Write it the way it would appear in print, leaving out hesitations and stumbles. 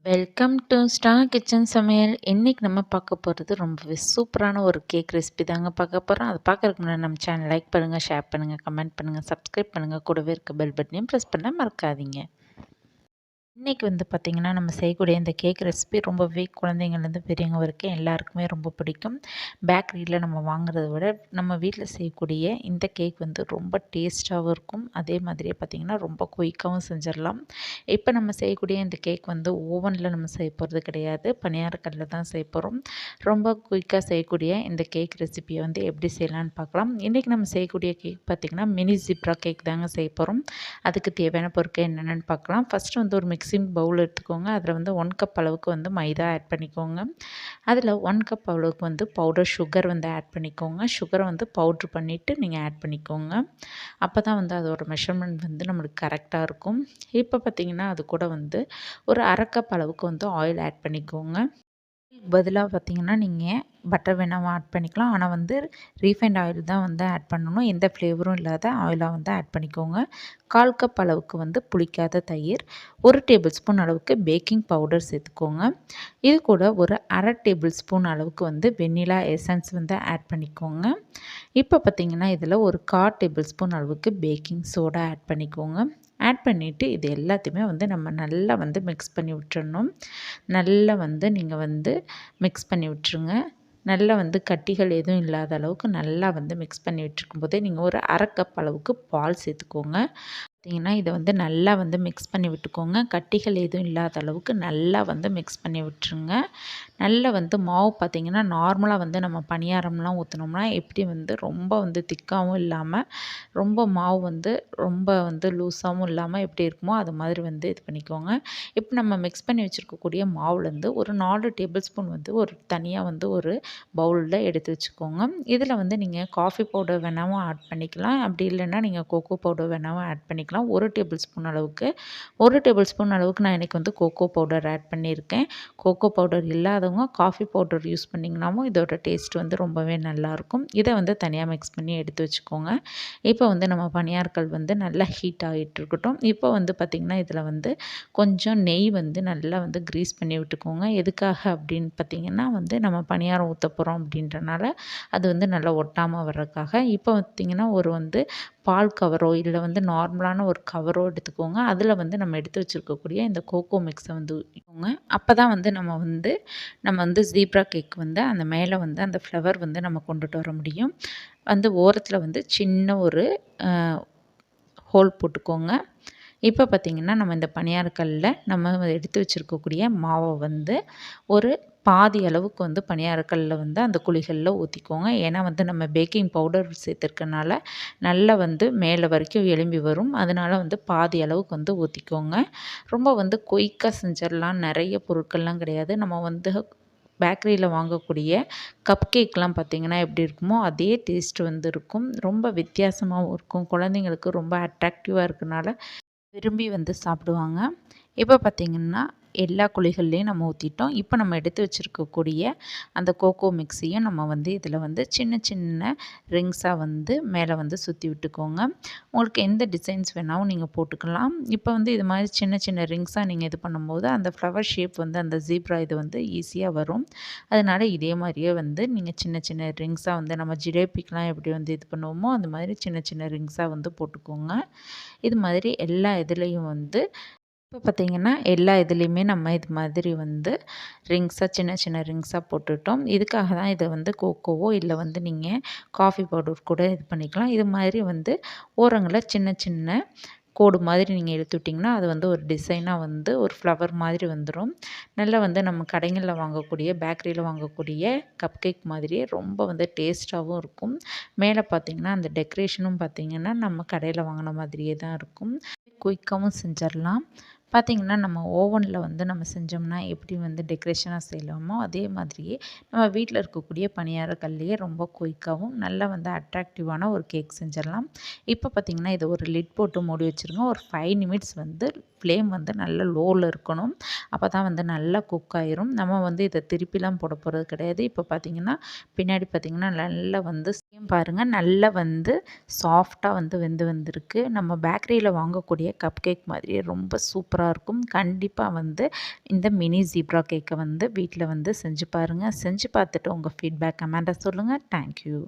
Welcome to star kitchen சமையல். இன்னைக்கு நம்ம பார்க்க போகிறது ரொம்பவே சூப்பரான ஒரு கேக் ரெசிபி தாங்க பார்க்க போகிறோம். அதை பார்க்கறதுக்கு முன்னாடி நம்ம சேனல் லைக் பண்ணுங்கள், ஷேர் பண்ணுங்கள், கமெண்ட் பண்ணுங்கள், சப்ஸ்கிரைப் பண்ணுங்கள். கூடவே இருக்க பெல் பட்டனையும் ப்ரெஸ் பண்ண மறக்காதீங்க. இன்றைக்கி பார்த்திங்கன்னா நம்ம செய்யக்கூடிய இந்த கேக் ரெசிபி ரொம்பவே குழந்தைங்கள்லேருந்து பெரியவங்க வரைக்கும் எல்லாருக்குமே ரொம்ப பிடிக்கும். பேக்கரியில் நம்ம வாங்குறத விட நம்ம வீட்டில் செய்யக்கூடிய இந்த கேக் ரொம்ப டேஸ்ட்டாகவும் இருக்கும். அதே மாதிரியே பார்த்திங்கன்னா ரொம்ப குயிக்காகவும் செஞ்சிடலாம். இப்போ நம்ம செய்யக்கூடிய இந்த கேக் ஓவனில் நம்ம செய்ய போகிறது கிடையாது, பணியாரக்கல்லில் தான் செய்ய போகிறோம். ரொம்ப குயிக்காக செய்யக்கூடிய இந்த கேக் ரெசிபியை எப்படி செய்யலான்னு பார்க்கலாம். இன்றைக்கி நம்ம செய்யக்கூடிய கேக் பார்த்திங்கன்னா மினி ஜிப்ரா கேக் தாங்க செய்ய போகிறோம். அதுக்கு தேவையான பொருட்கள் என்னென்னு பார்க்கலாம். ஃபஸ்ட்டு ஒரு மிக்சிங் பவுல் எடுத்துக்கோங்க. அதில் 1 கப் அளவுக்கு மைதா ஆட் பண்ணிக்கோங்க. அதில் 1 கப் அளவுக்கு பவுடர் சுகர் ஆட் பண்ணிக்கோங்க. சுகரை பவுட்ரு பண்ணிவிட்டு நீங்கள் ஆட் பண்ணிக்கோங்க. அப்போ தான் அதோட மெஷர்மெண்ட் நம்மளுக்கு கரெக்டாக இருக்கும். இப்போ பார்த்திங்கன்னா அது கூட ஒரு அரை கப் அளவுக்கு ஆயில் ஆட் பண்ணிக்கோங்க. பதிலாக பார்த்திங்கன்னா நீங்கள் பட்டர் வேணால் ஆட் பண்ணிக்கலாம். ஆனால் ரீஃபைண்ட் ஆயில் தான் ஆட் பண்ணணும். எந்த ஃப்ளேவரும் இல்லாத ஆயிலாக ஆட் பண்ணிக்கோங்க. 1/4 கப் அளவுக்கு புளிக்காத தயிர், 1 டேபிள் ஸ்பூன் அளவுக்கு பேக்கிங் பவுடர் சேர்த்துக்கோங்க. இது கூட ஒரு அரை டேபிள் ஸ்பூன் அளவுக்கு வெண்ணிலா எசன்ஸ் ஆட் பண்ணிக்கோங்க. இப்போ பார்த்திங்கன்னா இதில் ஒரு 1/4 டேபிள் ஸ்பூன் அளவுக்கு பேக்கிங் சோடா ஆட் பண்ணிக்கோங்க. ஆட் பண்ணிவிட்டு இது எல்லாத்தையுமே நம்ம நல்லா மிக்ஸ் பண்ணி விட்டுறணும். நல்லா நீங்கள் மிக்ஸ் பண்ணி விட்டுருங்க. நல்லா கட்டிகள் எதுவும் இல்லாத அளவுக்கு நல்லா மிக்ஸ் பண்ணி விட்டுருக்கும் போதே நீங்கள் ஒரு அரை கப் அளவுக்கு பால் சேர்த்துக்கோங்க. பார்த்திங்கன்னா இதை நல்லா மிக்ஸ் பண்ணி விட்டுக்கோங்க. கட்டிகள் எதுவும் இல்லாத அளவுக்கு நல்லா மிக்ஸ் பண்ணி விட்டுருங்க. நல்லா மாவு பார்த்திங்கன்னா நார்மலாக நம்ம பணியாரம்லாம் ஊற்றினோம்னா எப்படி ரொம்ப திக்காகவும் இல்லாமல் ரொம்ப மாவு ரொம்ப லூஸாகவும் இல்லாமல் எப்படி இருக்குமோ அது மாதிரி இது பண்ணிக்கோங்க. இப்போ நம்ம மிக்ஸ் பண்ணி வச்சுருக்கக்கூடிய மாவுலேருந்து ஒரு 4 டேபிள் ஸ்பூன் ஒரு தனியாக ஒரு பவுலில் எடுத்து வச்சுக்கோங்க. இதில் நீங்கள் காஃபி பவுடர் வேணாலும் ஆட் பண்ணிக்கலாம். அப்படி இல்லைன்னா நீங்கள் கோகோ பவுடர் வேணாலும் ஆட் பண்ணிக்கலாம். 1 டேபிள் ஸ்பூன் அளவுக்கு நான் இன்றைக்கி கோகோ பவுடர் ஆட் பண்ணியிருக்கேன். கோகோ பவுடர் இல்லாதவங்க காஃபி பவுடர் யூஸ் பண்ணிங்கனாலும் இதோட டேஸ்ட் ரொம்பவே நல்லாயிருக்கும். இதை தனியாக மிக்ஸ் பண்ணி எடுத்து வச்சுக்கோங்க. இப்போ நம்ம பணியாரக்கல் நல்லா ஹீட் ஆகிட்டு இருக்கட்டும். இப்போ பார்த்திங்கன்னா இதில் கொஞ்சம் நெய் நல்லா க்ரீஸ் பண்ணி விட்டுக்கோங்க. எதுக்காக அப்படின்னு பார்த்திங்கன்னா நம்ம பணியாரம் ஊற்ற போகிறோம் அப்படின்றனால அது நல்லா ஒட்டாமல் வர்றதுக்காக. இப்போ பார்த்திங்கன்னா ஒரு பால் கவரோ இல்லை நார்மலான ஒரு கவரோ எடுத்துக்கோங்க. அதில் நம்ம எடுத்து வச்சுருக்கக்கூடிய இந்த கோகோ மிக்ஸை ஊற்றிக்கோங்க. அப்போ தான் நம்ம ஜீப்ரா கேக் அந்த மேலே அந்த ஃப்ளவர் நம்ம கொண்டுட்டு வர முடியும். ஓரத்தில் சின்ன ஒரு ஹோல் போட்டுக்கோங்க. இப்போ பார்த்திங்கன்னா நம்ம இந்த பணியாரக்கல்லில் நம்ம எடுத்து வச்சுருக்கக்கூடிய மாவை ஒரு பாதி அளவுக்கு பணியாரக்கல்லில் அந்த குழிகளில் ஊற்றிக்கோங்க. ஏன்னா நம்ம பேக்கிங் பவுடர் சேர்த்துருக்கனால நல்லா மேலே வரைக்கும் எலும்பி வரும். அதனால் பாதி அளவுக்கு ஊற்றிக்கோங்க. ரொம்ப குயிக்காக செஞ்சிடலாம். நிறைய பொருட்கள்லாம் கிடையாது. நம்ம பேக்கரியில் வாங்கக்கூடிய கப் கேக்லாம் பார்த்திங்கன்னா எப்படி இருக்குமோ அதே டேஸ்ட் இருக்கும். ரொம்ப வித்தியாசமாகவும் இருக்கும். குழந்தைங்களுக்கு ரொம்ப அட்ராக்டிவாக இருக்கனால விரும்பி சாப்பிடுவாங்க. இப்போ பார்த்திங்கன்னா எல்லா குழிகள்லேயும் நம்ம ஊற்றிட்டோம். இப்போ நம்ம எடுத்து வச்சுருக்கக்கூடிய அந்த கோகோ மிக்ஸையும் நம்ம இதில் சின்ன சின்ன ரிங்ஸாக மேலே சுற்றி விட்டுக்கோங்க. உங்களுக்கு எந்த டிசைன்ஸ் வேணாலும் நீங்கள் போட்டுக்கலாம். இப்போ இது மாதிரி சின்ன சின்ன ரிங்ஸாக நீங்கள் இது பண்ணும்போது அந்த ஃப்ளவர் ஷேப் அந்த ஜீப்ரா இது ஈஸியாக வரும். அதனால் இதே மாதிரியே நீங்கள் சின்ன சின்ன ரிங்ஸாக நம்ம ஜிலேபிக்கெலாம் எப்படி இது பண்ணுவோமோ அந்த மாதிரி சின்ன சின்ன ரிங்ஸாக போட்டுக்கோங்க. இது மாதிரி எல்லா இதுலேயும் இப்போ பார்த்திங்கன்னா எல்லா இதுலேயுமே நம்ம இது மாதிரி ரிங்ஸாக சின்ன சின்ன ரிங்ஸாக போட்டுட்டோம். இதுக்காக தான் இதை கோகோவோ இல்லை நீங்கள் காஃபி பவுடர் கூட இது பண்ணிக்கலாம். இது மாதிரி ஓரங்களில் சின்ன சின்ன கோடு மாதிரி நீங்கள் இழுத்து விட்டிங்கன்னா அது ஒரு டிசைனாக ஒரு ஃப்ளவர் மாதிரி வந்துடும். நல்லா நம்ம கடைகளில் வாங்கக்கூடிய பேக்கரியில் வாங்கக்கூடிய கப் கேக் மாதிரியே ரொம்ப டேஸ்ட்டாகவும் இருக்கும். மேலே பார்த்திங்கன்னா அந்த டெக்கரேஷனும் பார்த்திங்கன்னா நம்ம கடையில் வாங்கின மாதிரியே தான் இருக்கும். குயிக்காகவும் செஞ்சிடலாம். பார்த்திங்கன்னா நம்ம ஓவனில் நம்ம செஞ்சோம்னா எப்படி டெக்கரேஷனாக செய்யலாமோ அதே மாதிரியே நம்ம வீட்டில் இருக்கக்கூடிய பணியாரக்கல்லையே ரொம்ப குயிக்காகவும் நல்லா அட்ராக்டிவான ஒரு கேக் செஞ்சிடலாம். இப்போ பார்த்திங்கன்னா இதை ஒரு லிட் போட்டு மூடி வச்சுருங்க. ஒரு 5 நிமிட்ஸ் ஃப்ளேம் வந்து நல்லா லோவில் இருக்கணும். அப்போ தான் வந்து நல்லா குக் ஆயிரும். நம்ம வந்து இதை திருப்பிலாம் போட போகிறது கிடையாது. இப்போ பார்த்திங்கன்னா பின்னாடி பார்த்திங்கன்னா நல்லா வந்து பாருங்கள் நல்லா வந்து சாஃப்டாக வந்து வந்திருக்கு. நம்ம பேக்கரியில் வாங்கக்கூடிய கப் கேக் மாதிரியே ரொம்ப சூப்பராக இருக்கும். கண்டிப்பாக வந்து இந்த மினி ஜீப்ரா கேக்கை வந்து வீட்டில் வந்து செஞ்சு பாருங்கள். செஞ்சு பார்த்துட்டு உங்கள் ஃபீட்பேக் கமெண்ட்டை சொல்லுங்கள். தேங்க்யூ.